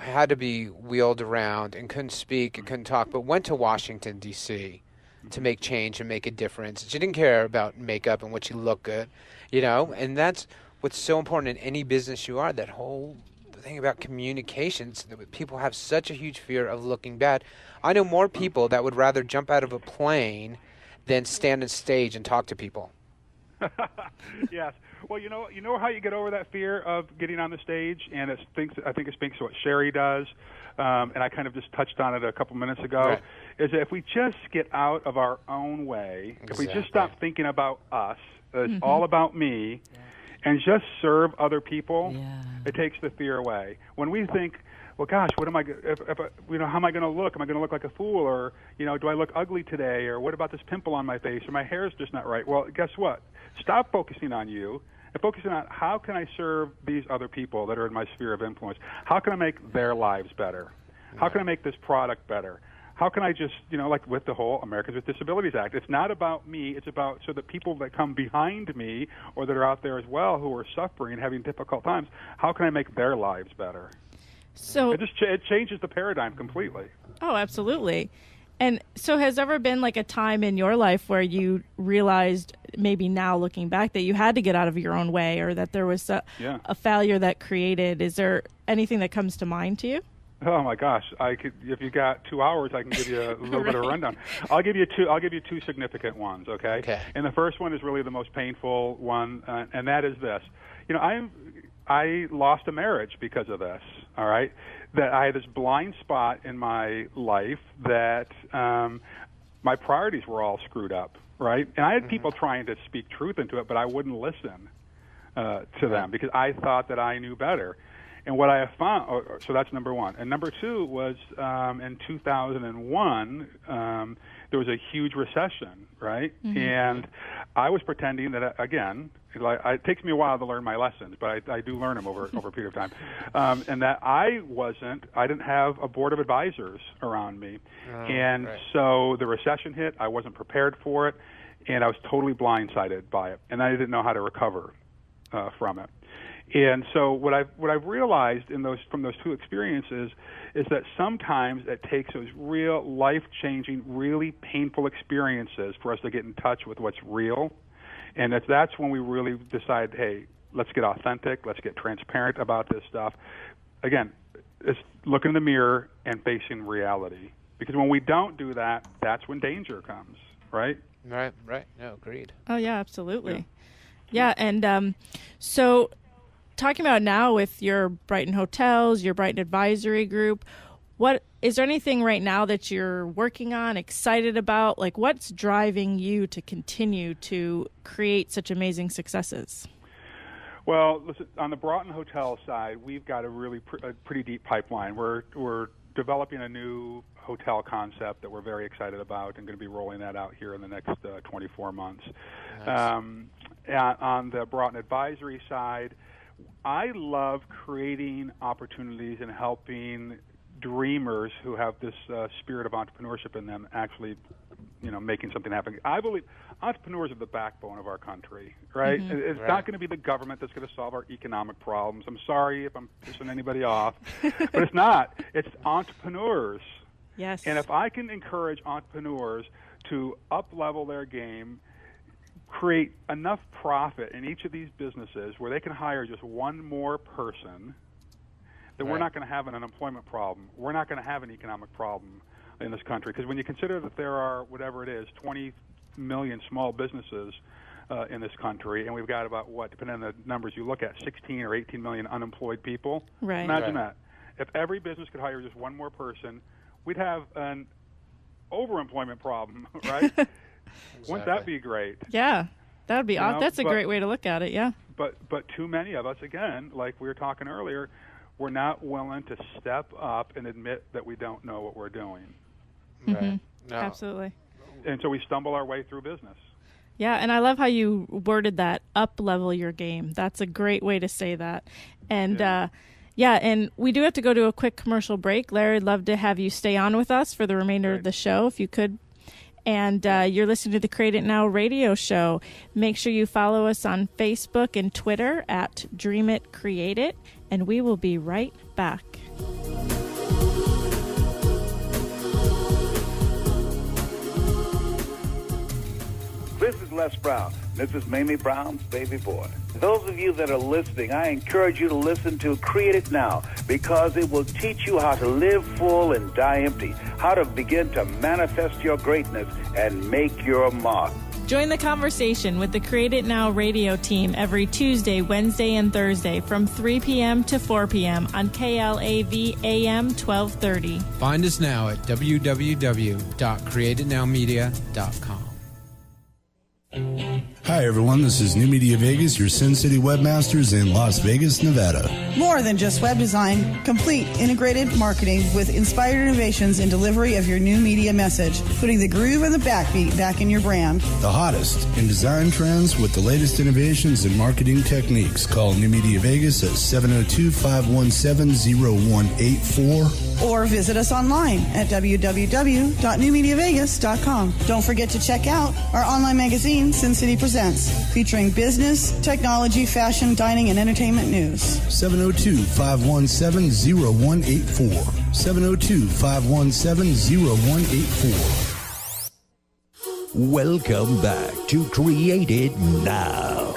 had to be wheeled around and couldn't speak and couldn't talk, but went to Washington, D.C. to make change and make a difference. She didn't care about makeup and what she looked good, and that's what's so important in any business you are, that whole thing about communications. People have such a huge fear of looking bad. I know more people that would rather jump out of a plane than stand on stage and talk to people. Yes. Well, you know how you get over that fear of getting on the stage, and I think it speaks to what Sherry does, and I kind of just touched on it a couple minutes ago. Right. Is that if we just get out of our own way, if we just stop thinking about us, it's all about me, and just serve other people, it takes the fear away. When we think, well, gosh, what am I? How am I going to look? Am I going to look like a fool, or do I look ugly today, or what about this pimple on my face, or my hair's just not right? Well, guess what? Stop focusing on you and focusing on how can I serve these other people that are in my sphere of influence? How can I make their lives better? How can I make this product better? How can I just, like with the whole Americans with Disabilities Act, it's not about me, it's about so that people that come behind me or that are out there as well who are suffering and having difficult times, how can I make their lives better? So it changes the paradigm completely. Oh, absolutely. And so has there ever been like a time in your life where you realized, maybe now looking back, that you had to get out of your own way, or that there was a failure that created? Is there anything that comes to mind to you? Oh my gosh! If you got 2 hours, I can give you a little bit of a rundown. I'll give you two significant ones. Okay. And the first one is really the most painful one, and that is this. I lost a marriage because of this. All right, that I had this blind spot in my life that my priorities were all screwed up. Right, and I had people trying to speak truth into it, but I wouldn't listen to them because I thought that I knew better. And what I have found, so that's number one. And number two was in 2001, there was a huge recession, right? And I was pretending that, again, it takes me a while to learn my lessons, but I do learn them over a period of time. And that I didn't have a board of advisors around me. So the recession hit, I wasn't prepared for it, and I was totally blindsided by it. And I didn't know how to recover from it. And so what I've realized from those two experiences is that sometimes it takes those real life-changing, really painful experiences for us to get in touch with what's real. And that's when we really decide, hey, let's get authentic, let's get transparent about this stuff. Again, it's looking in the mirror and facing reality. Because when we don't do that, that's when danger comes, right? Right. No, agreed. Oh, yeah, absolutely. Yeah, and so talking about now with your Broughton Hotels, your Broughton Advisory Group, what is there anything right now that you're working on, excited about? Like, what's driving you to continue to create such amazing successes? Well, listen, on the Broughton Hotel side, we've got a pretty deep pipeline. We're developing a new hotel concept that we're very excited about and going to be rolling that out here in the next 24 months. Nice. On the Broughton Advisory side, I love creating opportunities and helping dreamers who have this spirit of entrepreneurship in them actually, making something happen. I believe entrepreneurs are the backbone of our country, right? It's not going to be the government that's going to solve our economic problems. I'm sorry if I'm pissing anybody off, but it's not. It's entrepreneurs. Yes. And if I can encourage entrepreneurs to up-level their game, create enough profit in each of these businesses where they can hire just one more person, that we're not going to have an unemployment problem. We're not going to have an economic problem in this country. Because when you consider that there are, whatever it is, 20 million small businesses in this country, and we've got about, depending on the numbers you look at, 16 or 18 million unemployed people. Right. Imagine that. If every business could hire just one more person, we'd have an overemployment problem, right? Wouldn't that be great? Yeah, that would be awesome. That's a great way to look at it, yeah. But too many of us, again, like we were talking earlier, we're not willing to step up and admit that we don't know what we're doing. Right. No. Absolutely. And so we stumble our way through business. Yeah, and I love how you worded that, up-level your game. That's a great way to say that. And and we do have to go to a quick commercial break. Larry, I'd love to have you stay on with us for the remainder of the show, if you could. And you're listening to the Create It Now radio show. Make sure you follow us on Facebook and Twitter at Dream It, Create It, and we will be right back. This is Les Brown. This is Mamie Brown's baby boy. Those of you that are listening, I encourage you to listen to Create It Now, because it will teach you how to live full and die empty, how to begin to manifest your greatness and make your mark. Join the conversation with the Create It Now radio team every Tuesday, Wednesday, and Thursday from 3 p.m. to 4 p.m. on KLAV AM 1230. Find us now at www.createitnowmedia.com. Hi, everyone. This is New Media Vegas, your Sin City webmasters in Las Vegas, Nevada. More than just web design, complete integrated marketing with inspired innovations in delivery of your new media message, putting the groove and the backbeat back in your brand. The hottest in design trends with the latest innovations in marketing techniques. Call New Media Vegas at 702-517-0184. Or visit us online at www.newmediavegas.com. Don't forget to check out our online magazine, Sin City Presents, featuring business, technology, fashion, dining, and entertainment news. 702-517-0184. 702-517-0184. Welcome back to Create It Now.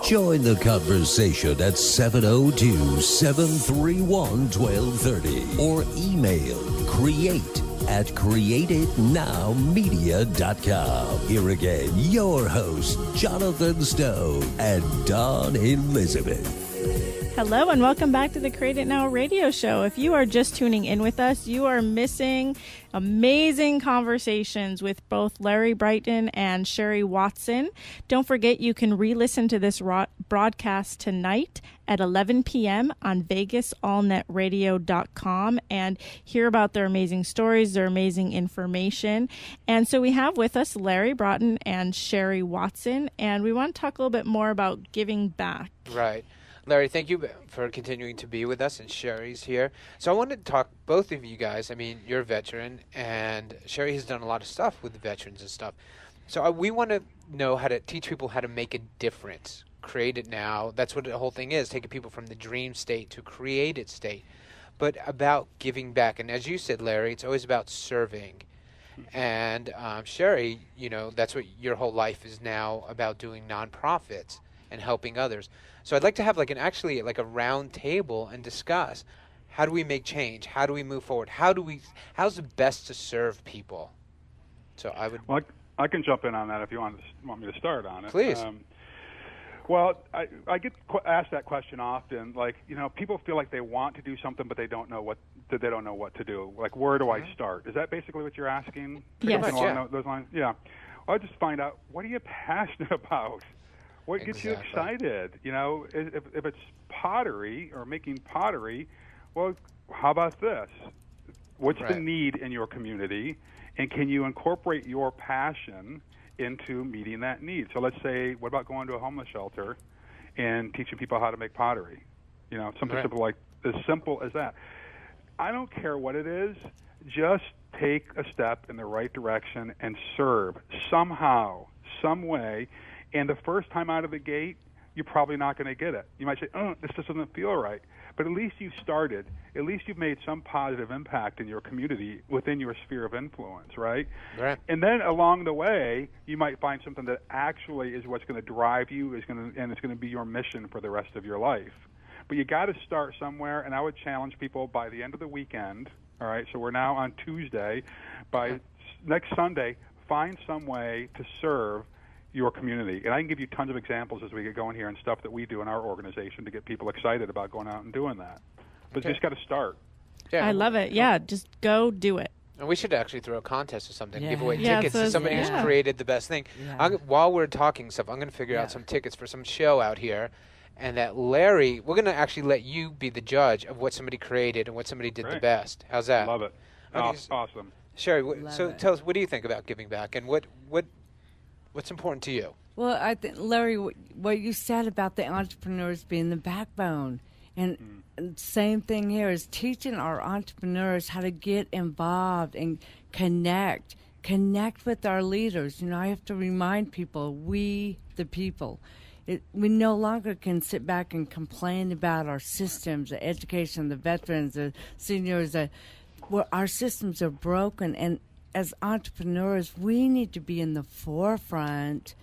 Join the conversation at 702-731-1230 or email create@createitnowmedia.com. Here again, your hosts, Jonathan Stone and Dawn Elizabeth. Hello and welcome back to the Create It Now radio show. If you are just tuning in with us, you are missing amazing conversations with both Larry Broughton and Sherry Watson. Don't forget you can re-listen to this broadcast tonight at 11 p.m. on VegasAllNetRadio.com and hear about their amazing stories, their amazing information. And so we have with us Larry Broughton and Sherry Watson, and we want to talk a little bit more about giving back. Right. Larry, thank you for continuing to be with us, and Sherry's here. So I wanted to talk, both of you guys, I mean, you're a veteran, and Sherry has done a lot of stuff with the veterans and stuff. So we want to know how to teach people how to make a difference. Create it now. That's what the whole thing is, taking people from the dream state to created state. But about giving back. And as you said, Larry, it's always about serving. And Sherry, you know, that's what your whole life is now about, doing nonprofits and helping others. So I'd like to have like a round table and discuss, how do we make change? How do we move forward? How's it best to serve people? So I would. Well, I can jump in on that if you want me to start on it. Please. Well, I get asked that question often. Like, you know, people feel like they want to do something, but they don't know what to do. Like, where do I start? Is that basically what you're asking? Yes. Along those lines? Yeah. Well, I just find out, what are you passionate about? What gets you excited? You know, if it's pottery or making pottery, well, how about this? What's the need in your community, and can you incorporate your passion into meeting that need? So let's say, what about going to a homeless shelter and teaching people how to make pottery? You know, something simple as that. I don't care what it is. Just take a step in the right direction and serve somehow, some way. And the first time out of the gate, you're probably not going to get it. You might say, this just doesn't feel right. But at least you've started. At least you've made some positive impact in your community within your sphere of influence, right? Right. And then along the way, you might find something that actually is what's going to drive you, and it's going to be your mission for the rest of your life. But you got to start somewhere, and I would challenge people by the end of the weekend, all right? So we're now on Tuesday. By next Sunday, find some way to serve your community. And I can give you tons of examples as we get going here and stuff that we do in our organization to get people excited about going out and doing that. But you just got to start. Yeah, I love it. Yeah, just go do it. And we should actually throw a contest or something, give away Yeah, tickets so to somebody who's created the best thing. Yeah. While we're talking stuff, I'm going to figure out some tickets for some show out here. And that Larry, we're going to actually let you be the judge of what somebody created and what somebody did the best. How's that? Love it. Okay, Awesome. Sherry, tell us, what do you think about giving back, and what's important to you? Well, I think, Larry, what you said about the entrepreneurs being the backbone, and same thing here is teaching our entrepreneurs how to get involved and connect with our leaders. You know, I have to remind people, we the people. We no longer can sit back and complain about our systems, the education, the veterans, the seniors. Our systems are broken, and as entrepreneurs, we need to be in the forefront,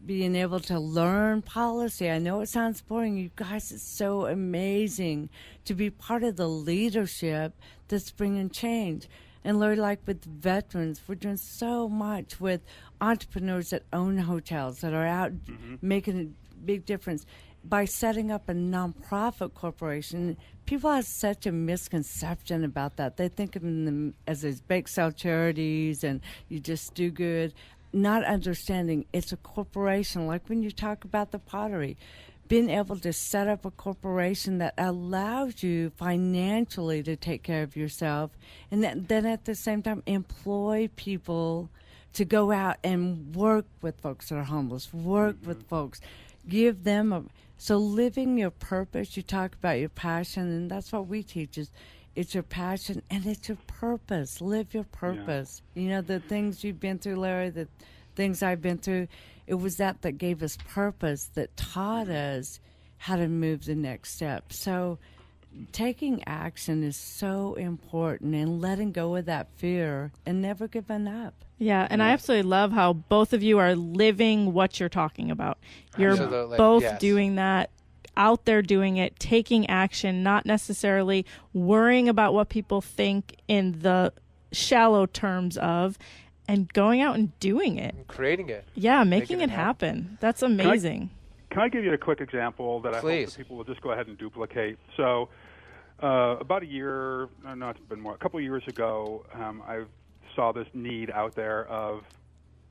being able to learn policy. I know it sounds boring. You guys, it's so amazing to be part of the leadership that's bringing change. And Lori, like with veterans, we're doing so much with entrepreneurs that own hotels that are out making a big difference. By setting up a nonprofit corporation, people have such a misconception about that. They think of them as these bake sale charities and you just do good, not understanding it's a corporation. Like when you talk about the pottery, being able to set up a corporation that allows you financially to take care of yourself, and then at the same time employ people to go out and work with folks that are homeless, work with folks, give them so living your purpose. You talk about your passion, and that's what we teach is it's your passion and it's your purpose. Live your purpose. Yeah. You know, the things you've been through, Larry, the things I've been through, it was that gave us purpose, that taught us how to move the next step. So taking action is so important, and letting go of that fear and never giving up. Yeah, and I absolutely love how both of you are living what you're talking about. You're both doing that, out there doing it, taking action, not necessarily worrying about what people think in the shallow terms of, and going out and doing it. And creating it. Yeah, making it happen. That's amazing. Can I give you a quick example that I hope that people will just go ahead and duplicate? So about a couple of years ago, I saw this need out there of,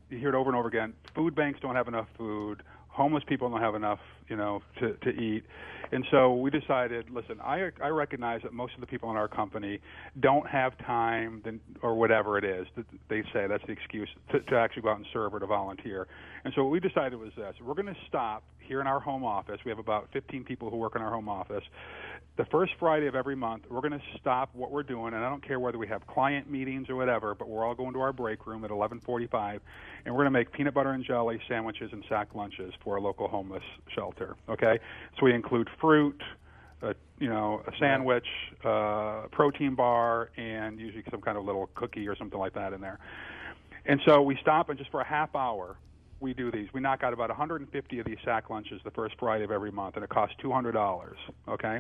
you hear it over and over again, food banks don't have enough food, homeless people don't have enough, to eat. And so we decided, listen, I recognize that most of the people in our company don't have time or whatever it is that they say, that's the excuse, to actually go out and serve or to volunteer. And so what we decided was this. We're going to stop here in our home office. We have about 15 people who work in our home office. The first Friday of every month, we're going to stop what we're doing, and I don't care whether we have client meetings or whatever, but we're all going to our break room at 11:45, and we're going to make peanut butter and jelly sandwiches and sack lunches for a local homeless shelter, okay? So we include fruit, a sandwich, protein bar, and usually some kind of little cookie or something like that in there. And so we stop, and just for a half hour, we do these. We knock out about 150 of these sack lunches the first Friday of every month, and it costs $200, okay?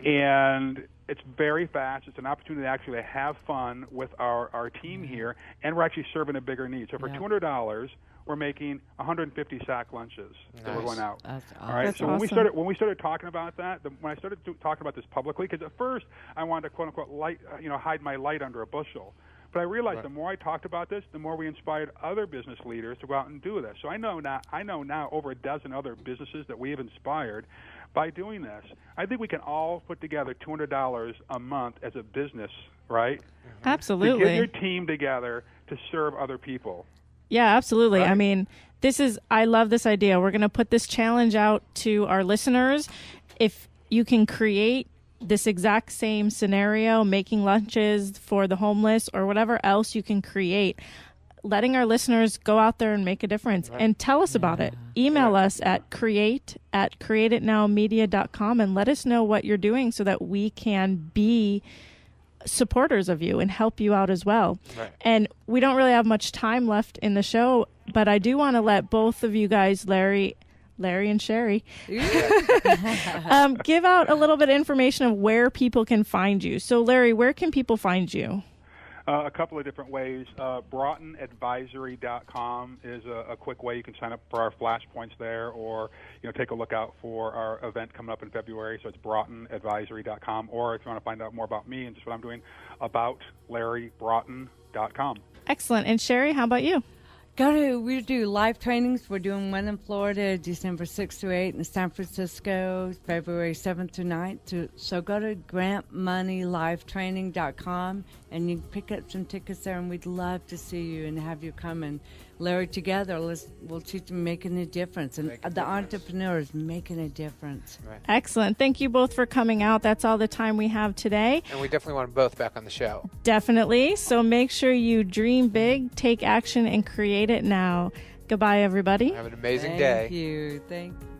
And it's very fast. It's an opportunity to actually have fun with our team here, and we're actually serving a bigger need. So for $200, we're making 150 sack lunches that we're going out. That's awesome. All right. That's so awesome. when we started talking about that, when I started talking about this publicly, because at first I wanted to quote unquote hide my light under a bushel. But I realized the more I talked about this, the more we inspired other business leaders to go out and do this. So I know now over a dozen other businesses that we have inspired by doing this. I think we can all put together $200 a month as a business, right? Absolutely. To get your team together to serve other people. Yeah, absolutely. Right? I mean, I love this idea. We're going to put this challenge out to our listeners. If you can create this exact same scenario, making lunches for the homeless or whatever else you can create, letting our listeners go out there and make a difference and tell us about it. Email us at createitnowmedia.com and let us know what you're doing so that we can be supporters of you and help you out as well. Right. And we don't really have much time left in the show, but I do want to let both of you guys, Larry and Sherry, give out a little bit of information of where people can find you. So, Larry, where can people find you? A couple of different ways. BroughtonAdvisory.com is a quick way you can sign up for our flashpoints there, or take a look out for our event coming up in February. So it's BroughtonAdvisory.com, or if you want to find out more about me and just what I'm doing, about LarryBroughton.com. Excellent. And Sherry, how about you? We do live trainings. We're doing one in Florida, December 6th to 8th, in San Francisco, February 7th to 9th. So go to grantmoneylivetraining.com, and you can pick up some tickets there, and we'd love to see you and have you come. And Larry, together, we'll teach them making a difference, and the entrepreneurs making a difference. Right. Excellent. Thank you both for coming out. That's all the time we have today. And we definitely want them both back on the show. Definitely. So make sure you dream big, take action, and create it now. Goodbye, everybody. Have an amazing day. Thank you.